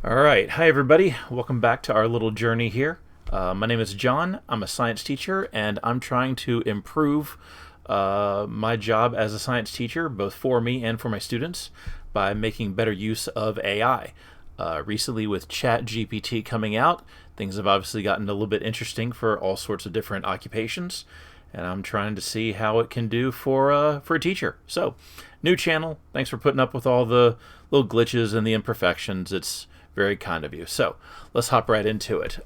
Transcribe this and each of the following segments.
All right. Hi, everybody. Welcome back to our little journey here. My name is John. I'm a science teacher, and I'm trying to improve my job as a science teacher, both for me and for my students, by making better use of AI. Recently, with ChatGPT coming out, things have obviously gotten a little bit interesting for all sorts of different occupations, and I'm trying to see how it can do for a teacher. So, new channel. Thanks for putting up with all the little glitches and the imperfections. It's very kind of you. So let's hop right into it.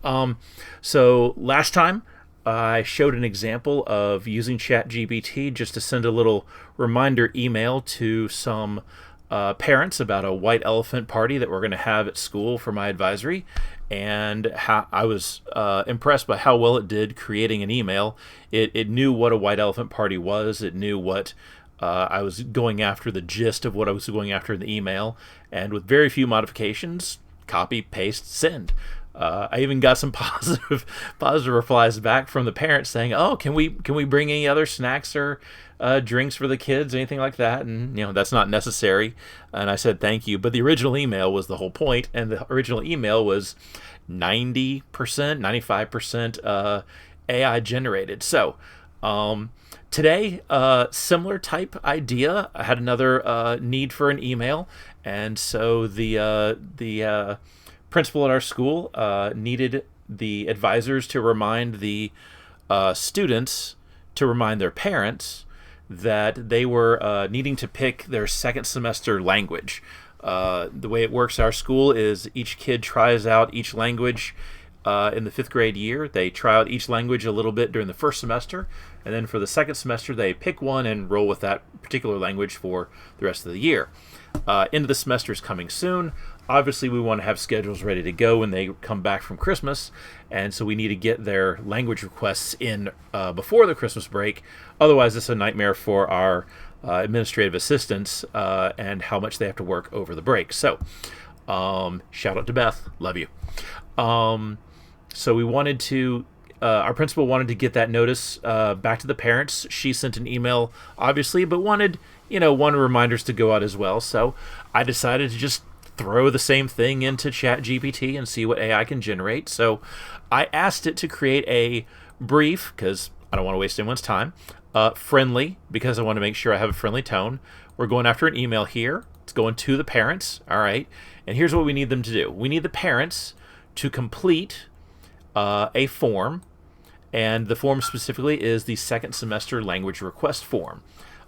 So last time I showed an example of using ChatGPT just to send a little reminder email to some parents about a white elephant party that we're going to have at school for my advisory, and how I was impressed by how well it did creating an email. It knew what a white elephant party was. It knew what I was going after, the gist of what I was going after in the email, and with very few modifications, copy, paste, send. I even got some positive replies back from the parents saying, "Oh, can we bring any other snacks or drinks for the kids, anything like that?" And that's not necessary. And I said thank you, but the original email was the whole point, and the original email was 90%, 95% AI generated. So today, similar type idea. I had another need for an email, and so the principal at our school needed the advisors to remind the students to remind their parents that they were needing to pick their second semester language. The way it works at our school is each kid tries out each language in the fifth grade year. They try out each language a little bit during the first semester, and then for the second semester, they pick one and roll with that particular language for the rest of the year. End of the semester is coming soon. Obviously, we want to have schedules ready to go when they come back from Christmas, and so we need to get their language requests in before the Christmas break. Otherwise, it's a nightmare for our administrative assistants and how much they have to work over the break. So, shout out to Beth. Love you. So we wanted to, our principal wanted to get that notice back to the parents. She sent an email, obviously, but wanted reminders to go out as well. So I decided to just throw the same thing into ChatGPT and see what AI can generate. So I asked it to create a brief, because I don't want to waste anyone's time, friendly, because I want to make sure I have a friendly tone. We're going after an email here. It's going to the parents. All right. And here's what we need them to do. We need the parents to complete a form, and the form specifically is the second semester language request form.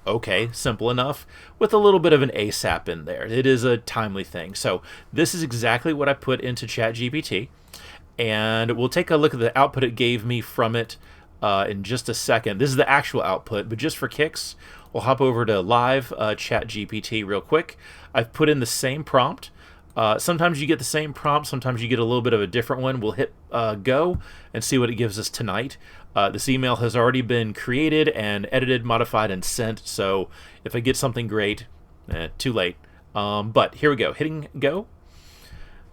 Okay, simple enough, with a little bit of an ASAP in there. It is a timely thing. So this is exactly what I put into ChatGPT, and we'll take a look at the output it gave me from it in just a second. This is the actual output, but just for kicks, we'll hop over to live ChatGPT real quick. I've put in the same prompt. Sometimes you get the same prompt, sometimes you get a little bit of a different one. We'll hit go and see what it gives us tonight. This email has already been created and edited, modified, and sent, so if I get something great, too late. But here we go, hitting go.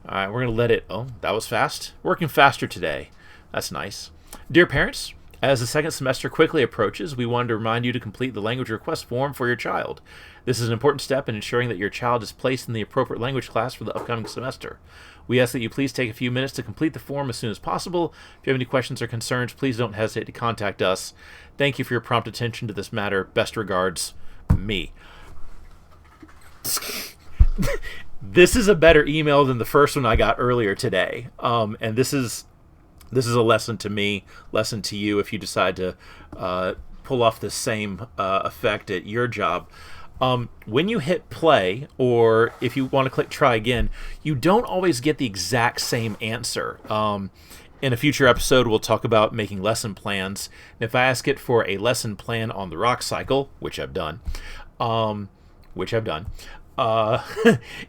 All right, we're going to let it, oh, that was fast. Working faster today. That's nice. Dear parents, as the second semester quickly approaches, we wanted to remind you to complete the language request form for your child. This is an important step in ensuring that your child is placed in the appropriate language class for the upcoming semester. We ask that you please take a few minutes to complete the form as soon as possible. If you have any questions or concerns, please don't hesitate to contact us. Thank you for your prompt attention to this matter. Best regards, me. This is a better email than the first one I got earlier today. And this is a lesson to me, lesson to you if you decide to pull off the same effect at your job. When you hit play, or if you want to click try again, you don't always get the exact same answer. In a future episode, we'll talk about making lesson plans. And if I ask it for a lesson plan on the rock cycle, which I've done,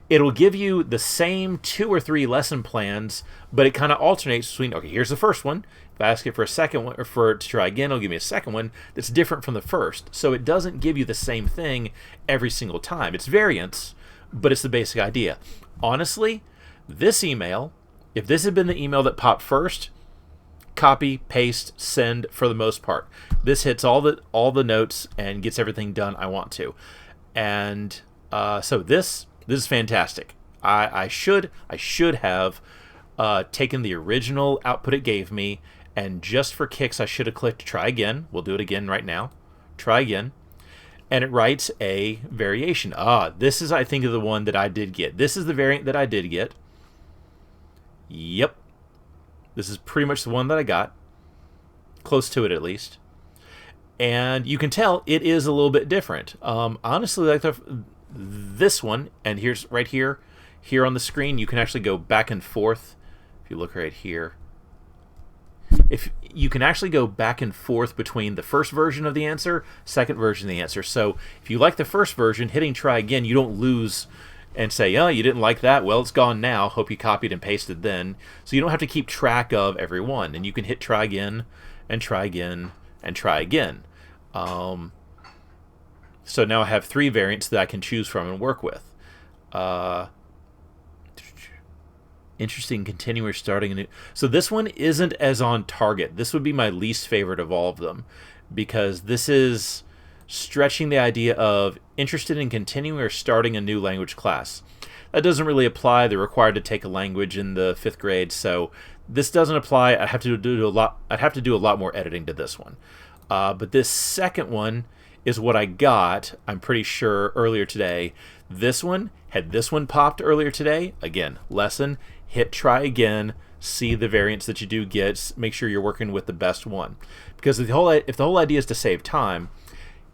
it'll give you the same 2 or 3 lesson plans, but it kind of alternates between, okay, here's the first one. If I ask it for a second one, or for it to try again, it'll give me a second one that's different from the first. So it doesn't give you the same thing every single time. It's variance, but it's the basic idea. Honestly, this email, if this had been the email that popped first, copy, paste, send for the most part. This hits all the notes and gets everything done I want to. And so this is fantastic. I should have taken the original output it gave me, and just for kicks, I should have clicked try again. We'll do it again right now. Try again. And it writes a variation. This is, I think, the one that I did get. This is the variant that I did get. Yep. This is pretty much the one that I got. Close to it, at least. And you can tell it is a little bit different. Honestly, like this one, and here's right here on the screen, you can actually go back and forth. If you look right here, if you can actually go back and forth between the first version of the answer, second version of the answer. So if you like the first version, hitting try again, you don't lose and say, oh, you didn't like that, well, it's gone now, hope you copied and pasted then. So you don't have to keep track of every one, and you can hit try again and try again and try again. So now I have 3 variants that I can choose from and work with. Interesting, continuing, starting a new. So this one isn't as on target. This would be my least favorite of all of them, because this is stretching the idea of interested in continuing or starting a new language class. That doesn't really apply. They're required to take a language in the 5th grade, so this doesn't apply. I'd have to do a lot more editing to this one. But this second one is what I got, I'm pretty sure, earlier today. This one, had this one popped earlier today, again, lesson, hit try again, see the variants that you do get, make sure you're working with the best one. Because if the whole idea is to save time,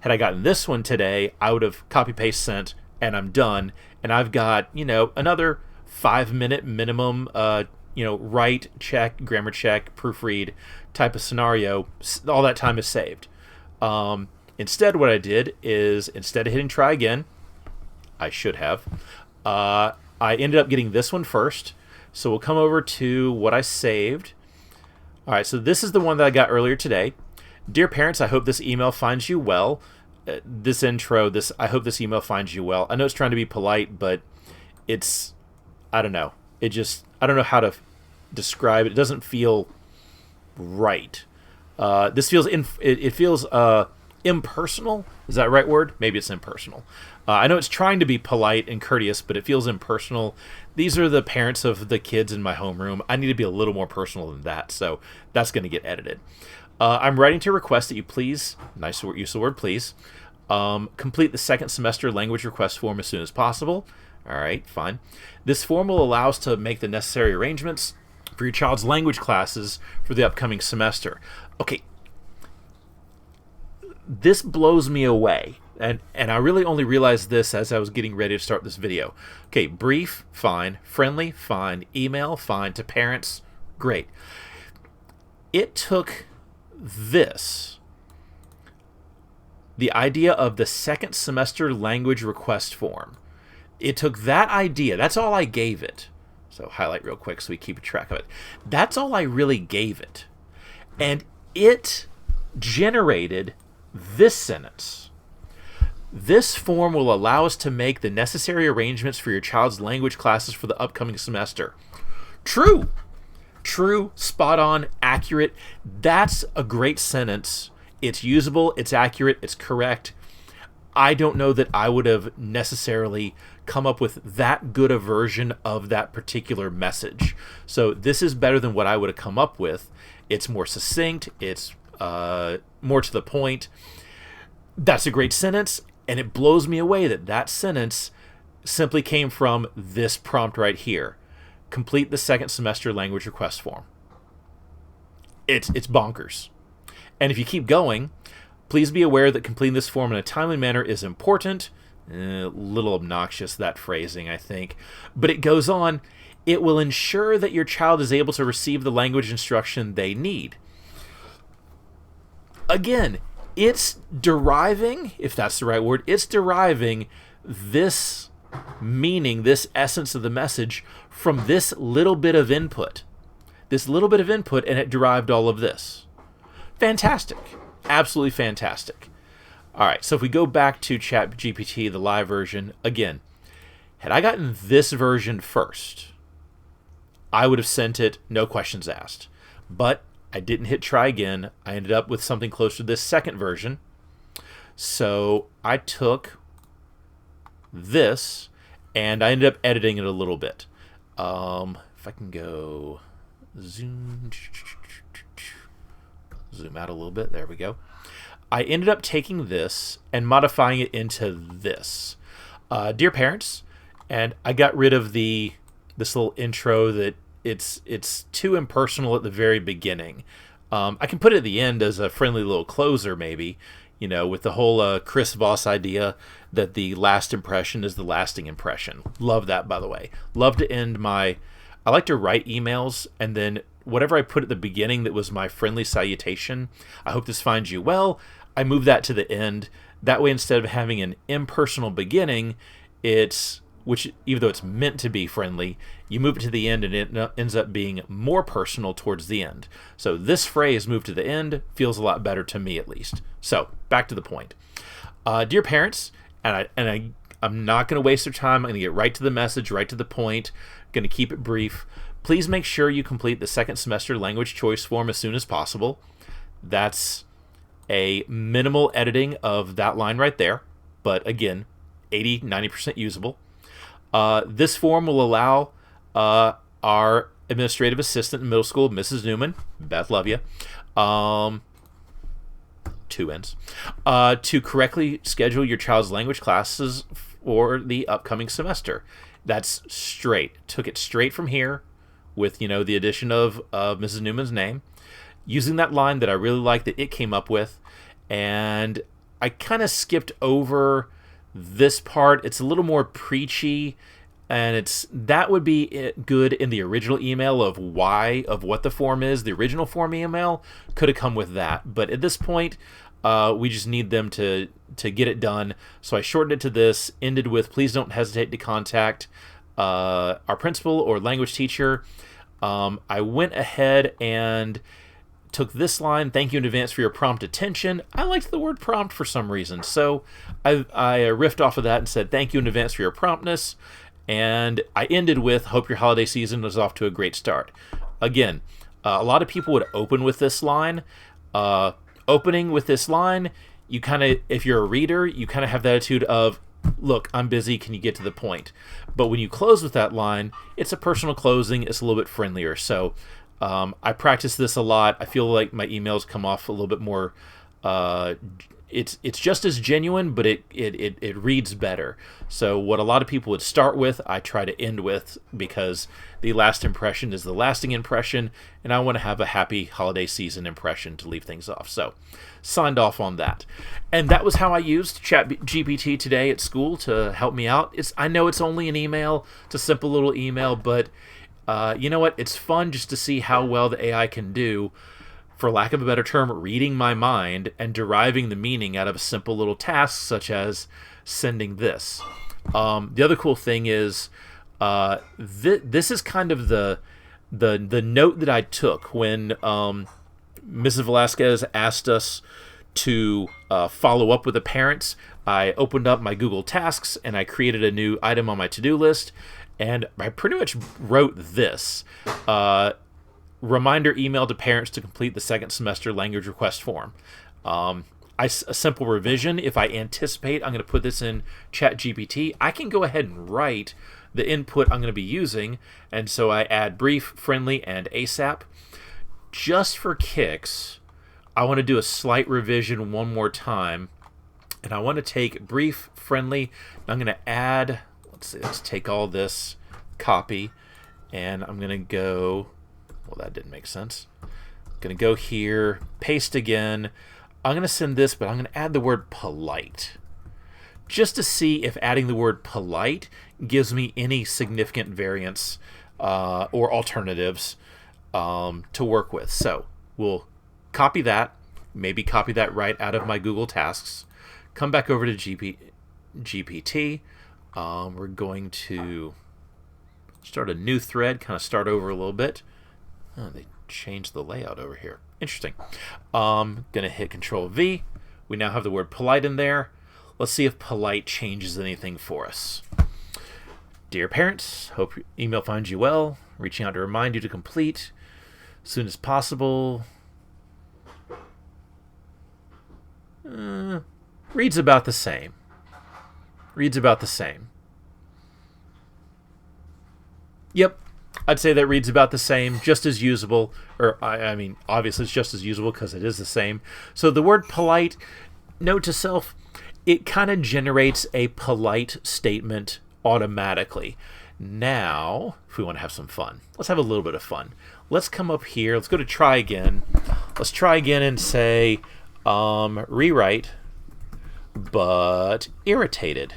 had I gotten this one today, I would have copy-paste sent, and I'm done, and I've got, another 5-minute minimum, write, check, grammar check, proofread type of scenario. All that time is saved. Instead, what I did is, instead of hitting try again, I should have, I ended up getting this one first. So we'll come over to what I saved. All right, so this is the one that I got earlier today. Dear parents, I hope this email finds you well. This intro, I hope this email finds you well. I know it's trying to be polite, but it's, I don't know. I don't know how to describe it. It doesn't feel right. This feels, it feels impersonal. Is that the right word? Maybe it's impersonal. I know it's trying to be polite and courteous, but it feels impersonal. These are the parents of the kids in my homeroom. I need to be a little more personal than that, so that's going to get edited. I'm writing to request that you please, nice use of the word please, complete the 2nd semester language request form as soon as possible. All right, fine. This form will allow us to make the necessary arrangements for your child's language classes for the upcoming semester. Okay, this blows me away. And I really only realized this as I was getting ready to start this video. Okay, brief, fine. Friendly, fine. Email, fine. To parents, great. It took this, the idea of the 2nd semester language request form. It took that idea. That's all I gave it. So highlight real quick so we keep track of it. That's all I really gave it. And it generated this sentence. This form will allow us to make the necessary arrangements for your child's language classes for the upcoming semester. True. True, spot on, accurate. That's a great sentence. It's usable, it's accurate, it's correct. I don't know that I would have necessarily come up with that good a version of that particular message. So this is better than what I would have come up with. It's more succinct, it's more to the point. That's a great sentence. And it blows me away that that sentence simply came from this prompt right here. Complete the 2nd semester language request form. It's bonkers. And if you keep going, please be aware that completing this form in a timely manner is important. A little obnoxious, that phrasing, I think. But it goes on. It will ensure that your child is able to receive the language instruction they need. Again, it's deriving, if that's the right word, it's deriving this meaning, this essence of the message from this little bit of input. This little bit of input, and it derived all of this. Fantastic. Absolutely fantastic. All right, so if we go back to ChatGPT, the live version, again, had I gotten this version first, I would have sent it, no questions asked. But I didn't hit try again. I ended up with something close to this 2nd version. So I took this and I ended up editing it a little bit. If I can go zoom out a little bit, there we go. I ended up taking this and modifying it into this. Dear parents, and I got rid of this little intro that it's too impersonal at the very beginning. I can put it at the end as a friendly little closer, maybe, with the whole Chris Voss idea that the last impression is the lasting impression. Love that, by the way. Love to end I like to write emails, and then whatever I put at the beginning that was my friendly salutation, I hope this finds you well, I move that to the end. That way, instead of having an impersonal beginning, which even though it's meant to be friendly, you move it to the end and it ends up being more personal towards the end. So this phrase, moved to the end, feels a lot better to me, at least. So back to the point. Dear parents, I'm not going to waste their time. I'm going to get right to the message, right to the point. I'm going to keep it brief. Please make sure you complete the second semester language choice form as soon as possible. That's a minimal editing of that line right there, but again, 80-90% usable. This form will allow our administrative assistant in middle school, Mrs. Newman, Beth, love you, two N's, to correctly schedule your child's language classes for the upcoming semester. That's straight. Took it straight from here with, the addition of Mrs. Newman's name, using that line that I really like that it came up with, and I kind of skipped over this part. It's a little more preachy, and that would be good in the original email of what the form is. The original form email could have come with that, but at this point, we just need them to get it done. So I shortened it to this, ended with, please don't hesitate to contact our principal or language teacher. I went ahead and took this line, thank you in advance for your prompt attention. I liked the word prompt for some reason, so I riffed off of that and said thank you in advance for your promptness, and I ended with hope your holiday season is off to a great start. Again, a lot of people would open with this line. Opening with this line, you kind of, if you're a reader, you kind of have the attitude of, look, I'm busy, can you get to the point? But when you close with that line, it's a personal closing, it's a little bit friendlier. So I practice this a lot. I feel like my emails come off a little bit more, it's just as genuine, but it reads better. So what a lot of people would start with, I try to end with, because the last impression is the lasting impression, and I want to have a happy holiday season impression to leave things off. So signed off on that. And that was how I used ChatGPT today at school to help me out. I know it's only an email, it's a simple little email, but you know what? It's fun just to see how well the AI can do, for lack of a better term, reading my mind and deriving the meaning out of a simple little task such as sending this. The other cool thing is this is kind of the note that I took when Mrs. Velasquez asked us to follow up with the parents. I opened up my Google Tasks and I created a new item on my to-do list, and I pretty much wrote this. Reminder email to parents to complete the second semester language request form. A simple revision, if I anticipate I'm going to put this in ChatGPT, I can go ahead and write the input I'm going to be using, and so I add brief, friendly, and ASAP. Just for kicks, I want to do a slight revision one more time, and I want to take brief, friendly, I'm going to add, let's take all this, copy, and I'm going to go, well, that didn't make sense. I'm going to go here, paste again. I'm going to send this, but I'm going to add the word polite, just to see if adding the word polite gives me any significant variance or alternatives to work with. So we'll copy that, maybe copy that right out of my Google Tasks, come back over to GPT. We're going to start a new thread, kind of start over a little bit. Oh, they changed the layout over here. Interesting. Gonna hit Control V. We now have the word polite in there. Let's see if polite changes anything for us. Dear parents, hope your email finds you well. Reaching out to remind you to complete as soon as possible. Reads about the same. Yep. I'd say that reads about the same, just as usable. Or, I mean, obviously it's just as usable because it is the same. So the word polite, note to self, it kind of generates a polite statement automatically. Now, if we want to have some fun, let's have a little bit of fun. Let's come up here. Let's go to try again. Let's try again and say rewrite, but irritated.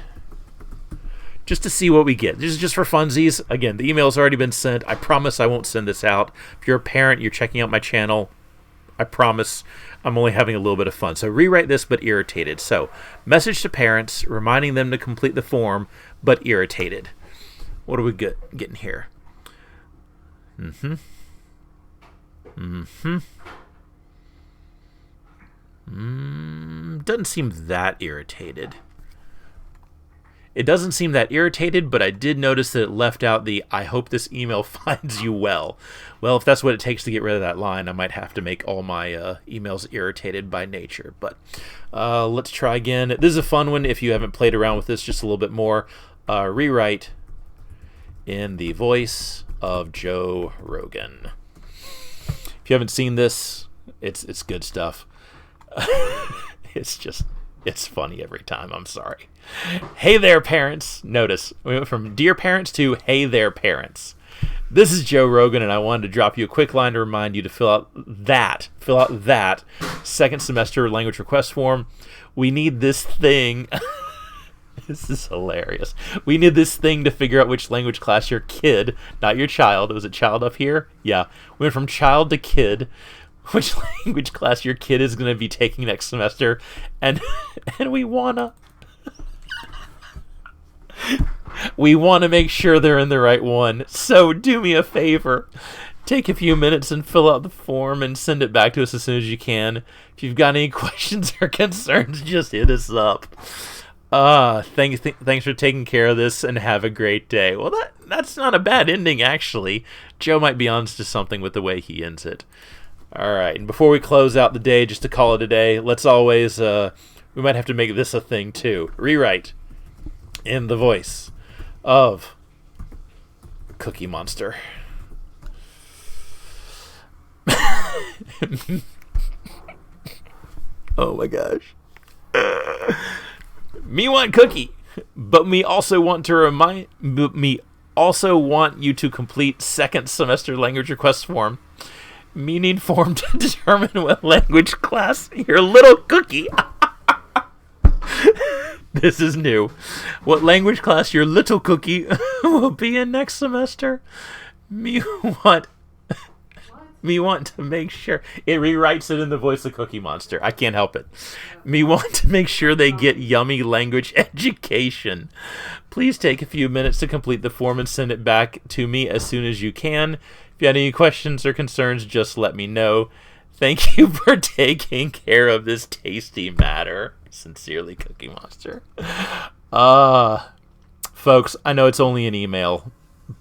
Just to see what we get. This is just for funsies. Again, the email's already been sent. I promise I won't send this out. If you're a parent, you're checking out my channel, I promise I'm only having a little bit of fun. So rewrite this, but irritated. So message to parents, reminding them to complete the form, but irritated. What do we getting here? Doesn't seem that irritated. It doesn't seem that irritated, but I did notice that it left out the "I hope this email finds you well." Well, if that's what it takes to get rid of that line, I might have to make all my emails irritated by nature. But let's try again. This is a fun one if you haven't played around with this just a little bit more. Rewrite in the voice of Joe Rogan. If you haven't seen this, it's good stuff. It's funny every time. I'm sorry. Hey there, parents. Notice, we went from dear parents to hey there, parents. This is Joe Rogan, and I wanted to drop you a quick line to remind you to fill out that second semester language request form. We need this thing. This is hilarious. We need this thing to figure out which language class your kid, not your child. Was it child up here? Yeah. We went from child to kid. Which language class your kid is going to be taking next semester, and we wanna make sure they're in the right one. So do me a favor, take a few minutes and fill out the form and send it back to us as soon as you can. If you've got any questions or concerns, just hit us up. Thanks for taking care of this, and have a great day. Well, that's not a bad ending, actually. Joe might be onto something with the way he ends it. All right, and before we close out the day, just to call it a day, let's always, we might have to make this a thing too. Rewrite in the voice of Cookie Monster. Oh my gosh. Me want cookie, but me also want you to complete second semester language request form. Me need form to determine what language class your little cookie. This is new. What language class your little cookie will be in next semester. Me want to make sure. It rewrites it in the voice of Cookie Monster. I can't help it. Me want to make sure they get yummy language education. Please take a few minutes to complete the form and send it back to me as soon as you can. If you have any questions or concerns, just let me know. Thank you for taking care of this tasty matter. Sincerely, Cookie Monster. Folks, I know it's only an email,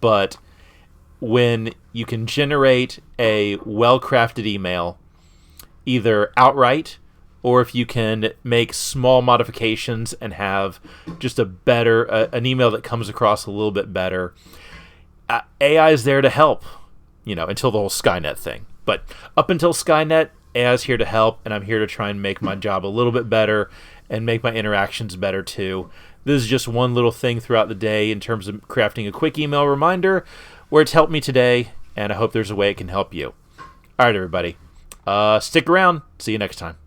but when you can generate a well-crafted email, either outright, or if you can make small modifications and have just an email that comes across a little bit better, AI is there to help. Until the whole Skynet thing. But up until Skynet, AI's here to help, and I'm here to try and make my job a little bit better and make my interactions better too. This is just one little thing throughout the day in terms of crafting a quick email reminder where it's helped me today, and I hope there's a way it can help you. All right, everybody. Stick around. See you next time.